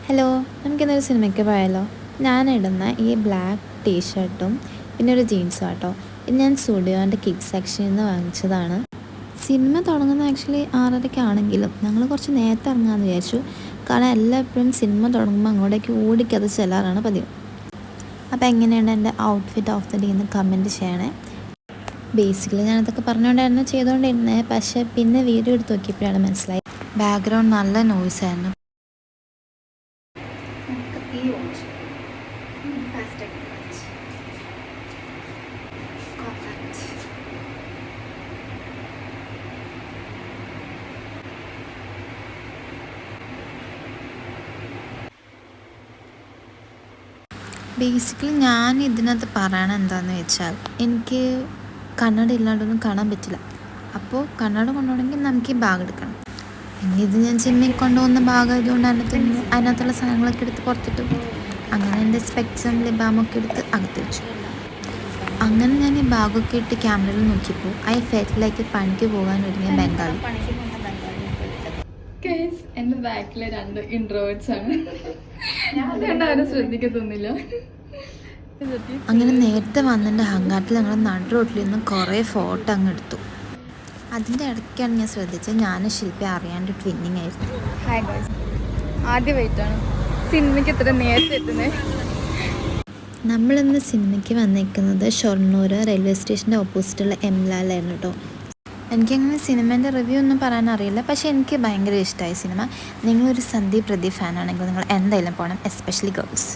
Hello, നമുക്കിന്നൊരു സിനിമയ്ക്ക് പോയാലോ? ഞാനിടുന്ന ഈ ബ്ലാക്ക് ടീഷർട്ടും പിന്നെ ഒരു ജീൻസും കേട്ടോ. ഇത് ഞാൻ സ്റ്റുഡിയോൻ്റെ കിഡ്സ് സെക്ഷനിൽ നിന്ന് വാങ്ങിച്ചതാണ്. സിനിമ തുടങ്ങുന്നത് ആക്ച്വലി 6:30 ഞങ്ങൾ കുറച്ച് നേരത്തെ ഇറങ്ങാമെന്ന് വിചാരിച്ചു. കാരണം എല്ലായ്പ്പോഴും സിനിമ തുടങ്ങുമ്പോൾ അങ്ങോട്ടേക്ക് ഓടിക്കത് ചെല്ലാറാണ് പതിവ്. അപ്പോൾ എങ്ങനെയാണ് എൻ്റെ ഔട്ട്ഫിറ്റ് ഓഫ് ദ ഡേ എന്ന് കമൻറ്റ് ചെയ്യണേ. ബേസിക്കലി ഞാനതൊക്കെ പറഞ്ഞുകൊണ്ടായിരുന്നു ചെയ്തുകൊണ്ടിരുന്നത്. പക്ഷേ പിന്നെ വീഡിയോ എടുത്ത് നോക്കിയപ്പോഴാണ് മനസ്സിലായി ബാക്ക്ഗ്രൗണ്ട് നല്ല നോയ്സായിരുന്നു. ബേസിക്കലി ഞാൻ ഇതിനകത്ത് പറയണത് എന്താണെന്ന് വെച്ചാൽ എനിക്ക് കണ്ണട ഇല്ലാണ്ടൊന്നും കാണാൻ പറ്റില്ല. അപ്പോൾ കണ്ണട കൊണ്ടുപോകണമെങ്കിൽ നമുക്ക് ഈ ബാഗ് എടുക്കണം. പിന്നെ ഇത് ഞാൻ ജിമ്മിൽ കൊണ്ടുപോകുന്ന ബാഗായതുകൊണ്ട് അതിനകത്തുള്ള സാധനങ്ങളൊക്കെ എടുത്ത് പുറത്തിട്ടു. അങ്ങനെ എൻ്റെ സ്പെക്സും ലിബാമൊക്കെ എടുത്ത് അകത്ത് വെച്ചു. അങ്ങനെ ഞാൻ ഈ ബാഗൊക്കെ ഇട്ട് ക്യാമറയിൽ നോക്കിയപ്പോൾ ഐ ഫെൽറ്റ് ലൈക്ക് പണിക്ക് പോകാൻ ഒരുങ്ങിയ ബംഗാളി. എൻ്റെ ബാക്കിലെ 2 ഇൻട്രോവേർട്സ് ആണ്. രണ്ടാരും ശ്രദ്ധിക്കത്തൊന്നുമില്ല. അങ്ങനെ നേരത്തെ വന്നതിൻ്റെ ഹങ്കാട്ടിൽ ഞങ്ങൾ നടു റോട്ടിൽ നിന്ന് കുറേ ഫോട്ടോ അങ്ങ് എടുത്തു. അതിൻ്റെ ഇടയ്ക്കാണ് ഞാൻ ശ്രദ്ധിച്ചത് ഞാൻ ശില്പി അറിയാണ്ട് ട്വിന്നിങ് ആയിരുന്നു. ഹായ് ഗൈസ്, ആദ്യമായിട്ടാണ് സിനിമയ്ക്ക് ഇത്ര നേരത്തെ എത്തുന്നത്. നമ്മളിന്ന് സിനിമയ്ക്ക് വന്നിരിക്കുന്നത് ഷൊർണൂർ റെയിൽവേ സ്റ്റേഷൻ്റെ ഓപ്പോസിറ്റുള്ള എംലാലായിരുന്നു കേട്ടോ. എനിക്കങ്ങനെ സിനിമേൻ്റെ റിവ്യൂ ഒന്നും പറയാൻ അറിയില്ല, പക്ഷേ എനിക്ക് ഭയങ്കര ഇഷ്ടമായി സിനിമ. നിങ്ങളൊരു സന്ദീപ് പ്രദീപ് ഫാനാണെങ്കിൽ നിങ്ങൾ എന്തായാലും പോകണം, എസ്പെഷ്യലി ഗേൾസ്.